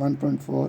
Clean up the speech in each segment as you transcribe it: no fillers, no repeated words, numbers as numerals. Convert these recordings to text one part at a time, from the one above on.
1.4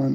1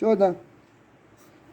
14,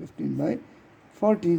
15/14।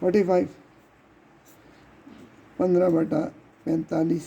45 15/45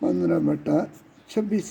15/26।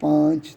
5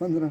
15,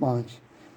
5,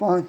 5,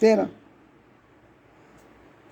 13,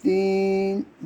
3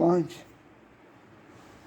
5।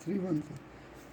3 1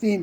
3।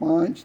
5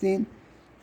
3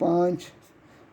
5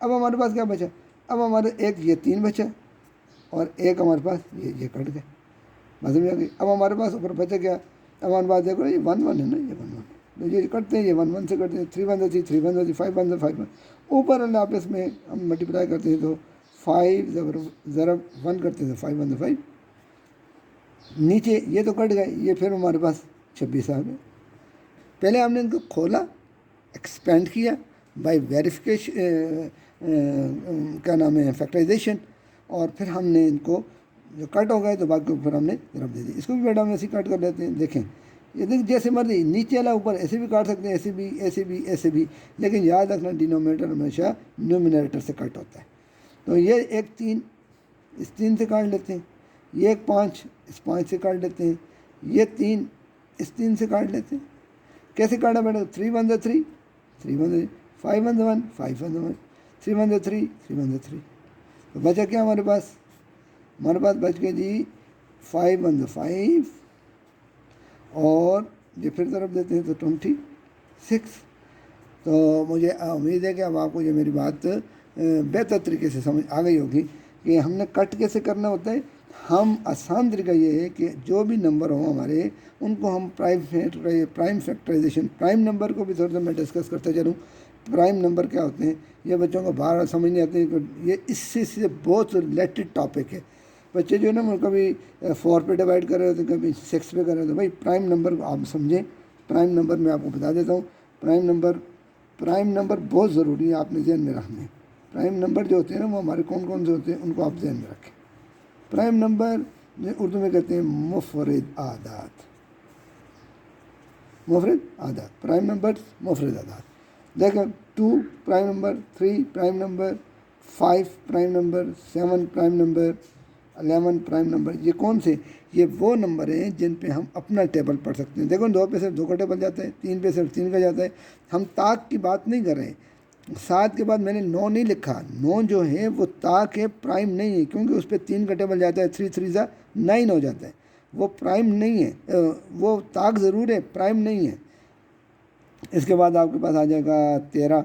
اب ہمارے پاس کیا بچا؟ اب ہمارے ایک یہ 3 بچا اور ایک ہمارے پاس یہ کٹ گئے، مزے میں آ گئی۔ اب ہمارے پاس اوپر بچا کیا؟ اب ہمارے پاس دیکھو یہ 1 1 ہے نا، یہ 1 1 تو یہ کٹتے ہیں، یہ 1 1 سے کٹتے ہیں، 3 1 3 3 1 5 1 5 اوپر اللہ آپس میں ہم ملٹیپلائی کرتے ہیں تو 5 ضرب 1 کرتے ہیں تو 5 1 5، نیچے یہ تو کٹ گئے، یہ پھر ہمارے پاس 26 آ گئے۔ پہلے ہم نے ان کو کھولا، ایکسپینڈ کیا بائی ویریفیکیشن، کیا نام ہے، فیکٹرائزیشن، اور پھر ہم نے ان کو جو کٹ ہو گئے تو باقی پھر ہم نے ضرب دے دی۔ اس کو بھی بیٹا ہم ایسے کٹ کر لیتے ہیں، دیکھیں یہ جیسے مرضی نیچے والا اوپر ایسے بھی کاٹ سکتے ہیں، ایسے بھی ایسے بھی ایسے بھی، لیکن یاد رکھنا ڈینومینیٹر ہمیشہ نیومینیٹر سے کٹ ہوتا ہے۔ تو یہ ایک 3 اس 3 سے کاٹ لیتے ہیں، یہ ایک 5 اس 5 سے کاٹ لیتے ہیں، یہ 3 اس 3 سے کاٹ لیتے ہیں۔ کیسے کاٹا بیٹا؟ 3 1 3 3 1 5 1 1 5 1 1 3 1 3 3 1 3 تو بچا کیا ہمارے پاس؟ ہمارے پاس بچ گئے جی 5 1 5 اور یہ پھر طرف دیتے ہیں تو 26۔ تو مجھے امید ہے کہ اب آپ کو یہ میری بات بہتر طریقے سے سمجھ آ گئی ہوگی کہ ہم نے کٹ کیسے کرنا ہوتا ہے۔ ہم آسان طریقہ یہ ہے کہ جو بھی نمبر ہوں ہمارے ان کو ہم پرائم فیکٹرائزیشن، پرائم نمبر کو بھی تھوڑا سا میں ڈسکس کرتا چلوں۔ پرائم نمبر کیا ہوتے ہیں یہ بچوں کو بار بار سمجھ نہیں آتے ہیں، یہ اس سے بہت ریلیٹڈ ٹاپک ہے۔ بچے جو ہے نا کبھی 4 پہ ڈیوائڈ کر رہے ہوتے ہیں، کبھی 6 پہ کر رہے ہوتے ہیں۔ بھائی پرائم نمبر کو آپ سمجھیں، پرائم نمبر میں آپ کو بتا دیتا ہوں، پرائم نمبر بہت ضروری ہے، آپ نے ذہن میں رکھنا ہے۔ پرائم نمبر جو ہوتے ہیں نا وہ ہمارے کون کون سے ہوتے ہیں ان کو آپ ذہن میں رکھیں۔ پرائم نمبر اردو میں کہتے ہیں مفرد اعداد، مفرد اعداد، پرائم نمبر مفرد اعداد۔ دیکھیں 2 prime number, 3 prime number, 5 prime number, 7 prime number, 11 prime number. یہ کون سے؟ یہ وہ نمبر ہیں جن پہ ہم اپنا ٹیبل پڑھ سکتے ہیں۔ دیکھو 2 پہ صرف 2 کا ٹیبل جاتا ہے، 3 پہ صرف 3 کا جاتا ہے۔ ہم طاق کی بات نہیں کر رہے ہیں، 7 کے بعد میں نے 9 نہیں لکھا، 9 جو ہے وہ طاق ہے، پرائم نہیں ہے، کیونکہ اس پہ 3 کا ٹیبل جاتا ہے، 3 3 9 ہو جاتا ہے، وہ پرائم نہیں ہے، وہ طاق ضرور ہے، پرائم نہیں ہے۔ اس کے بعد آپ کے پاس آ جائے گا 13،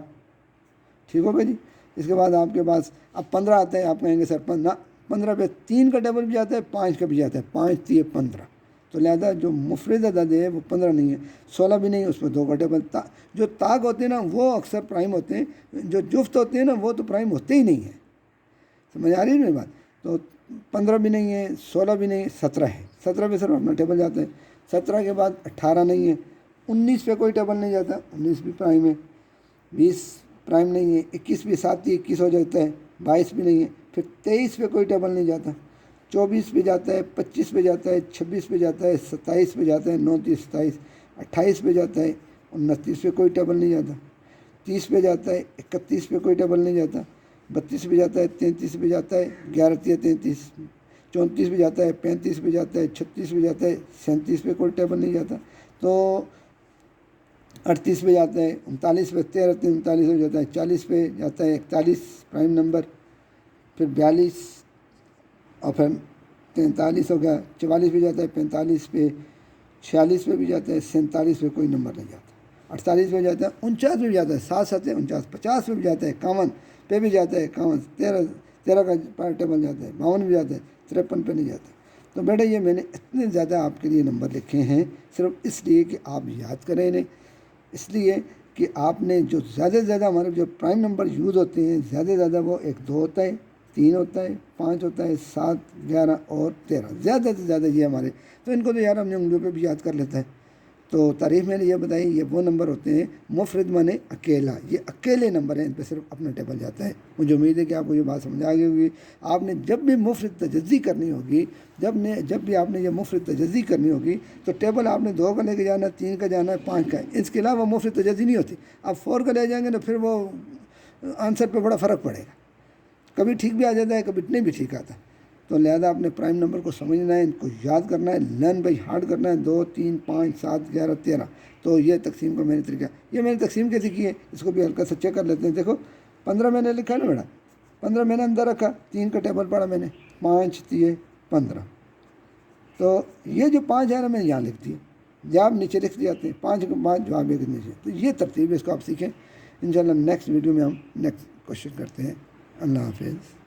ٹھیک ہوگا جی۔ اس کے بعد آپ کے پاس اب 15 آتا ہے، آپ کہیں گے سر 15 پہ 3 کا ٹیبل بھی جاتا ہے، 5 کا بھی جاتا ہے، 5 3 15، تو لہذا جو مفرد عدد ہے وہ 15 نہیں ہے، 16 بھی نہیں ہے، اس پہ 2 کا ٹیبل۔ جو طاق ہوتے ہیں نا وہ اکثر پرائم ہوتے ہیں، جو جفت ہوتے ہیں نا وہ تو پرائم ہوتے ہی نہیں ہیں، سمجھ آ رہی ہے میری بات؟ تو 15 بھی نہیں ہے، 16 بھی نہیں ہے، 17 ہے، 17 پہ صرف اپنا ٹیبل جاتا ہے۔ 17 کے بعد 18 نہیں ہے، 19 پہ کوئی ٹیبل نہیں جاتا، 19 بھی پرائم ہے، 20 پرائم نہیں ہے، 21 بھی 7 21 ہو جاتا ہے، 22 بھی نہیں ہے، پھر 23 پہ کوئی ٹیبل نہیں جاتا، 24 پہ جاتا ہے، 25 پہ جاتا ہے، 26 پہ جاتا ہے، 27 پہ جاتا ہے، 29 27، 28 پہ جاتا ہے، 29 پہ کوئی ٹیبل نہیں جاتا، 30 پہ جاتا ہے، 31 پہ کوئی ٹیبل نہیں جاتا، 32 پہ جاتا ہے، 33 پہ جاتا ہے، 11 33، 34 پہ جاتا ہے، 35 پہ جاتا ہے، 36 پہ جاتا ہے، 37 پہ کوئی ٹیبل نہیں جاتا، تو 38 پہ جاتا ہے، 39 پہ 13 39 ہو جاتا ہے، 40 پہ جاتا ہے، 41 پرائم نمبر، پھر 42 اور پھر 43 ہو گیا، 44 پہ جاتا ہے، 45 پہ، 46 پہ بھی جاتا ہے، 47 پہ کوئی نمبر نہیں جاتا، 48 پہ جاتا ہے، 49 پہ بھی جاتا ہے، 7 7 49، 50 پہ بھی جاتا ہے، 51 پہ بھی جاتا ہے، 51 13 کا ٹیبل جاتا ہے، 52 بھی جاتا ہے، 53 پہ نہیں جاتا۔ تو بیٹا یہ میں نے اتنے زیادہ آپ کے لیے نمبر لکھے ہیں صرف اس لیے کہ آپ یاد کریں انہیں، اس لیے کہ آپ نے جو زیادہ سے زیادہ ہمارے جو پرائم نمبر یوز ہوتے ہیں زیادہ سے زیادہ وہ 1 2 ہوتا ہے، 3 ہوتا ہے، 5 ہوتا ہے، 7 11 اور 13، زیادہ سے زیادہ یہ ہمارے، تو ان کو تو یار ہم نے انگلیوں پہ بھی یاد کر لیتا ہے۔ تو تعریف میں نے یہ بتائی، یہ وہ نمبر ہوتے ہیں مفرد مانے اکیلا، یہ اکیلے نمبر ہیں، ان پہ صرف اپنا ٹیبل جاتا ہے۔ مجھے امید ہے کہ آپ کو یہ بات سمجھ آ گئی ہوگی۔ آپ نے جب بھی مفرد تجزی کرنی ہوگی، جب بھی آپ نے یہ مفرد تجزی کرنی ہوگی تو ٹیبل آپ نے 2 کا لے کے جانا ہے، 3 کا جانا ہے، 5 کا ہے، اس کے علاوہ مفرد تجزی نہیں ہوتی۔ آپ 4 کا لے جائیں گے تو پھر وہ آنسر پہ بڑا فرق پڑے گا، کبھی ٹھیک بھی آ جاتا ہے، کبھی نہیں بھی ٹھیک آتا۔ تو لہذا آپ نے پرائم نمبر کو سمجھنا ہے، ان کو یاد کرنا ہے، لرن بائی ہارڈ کرنا ہے، 2 3 5 7 11 13۔ تو یہ تقسیم کا میں نے طریقہ، یہ میں نے تقسیم کیسی کی ہے اس کو بھی ہلکا سا چیک کر لیتے ہیں۔ دیکھو 15 میں نے لکھا ہے نا بیٹا، 15 میں نے اندر رکھا، 3 کا ٹیبل پڑا میں نے، 5 3 15، تو یہ جو 5 ہے نا میں نے یہاں لکھ دیا، جواب نیچے لکھ دیتے ہیں، 5 کے بعد جواب ایک نیچے۔ تو یہ ترتیب ہے، اس کو آپ سیکھیں انشاءاللہ۔ نیکسٹ ویڈیو میں ہم نیکسٹ کوشش کرتے ہیں. اللہ حافظ.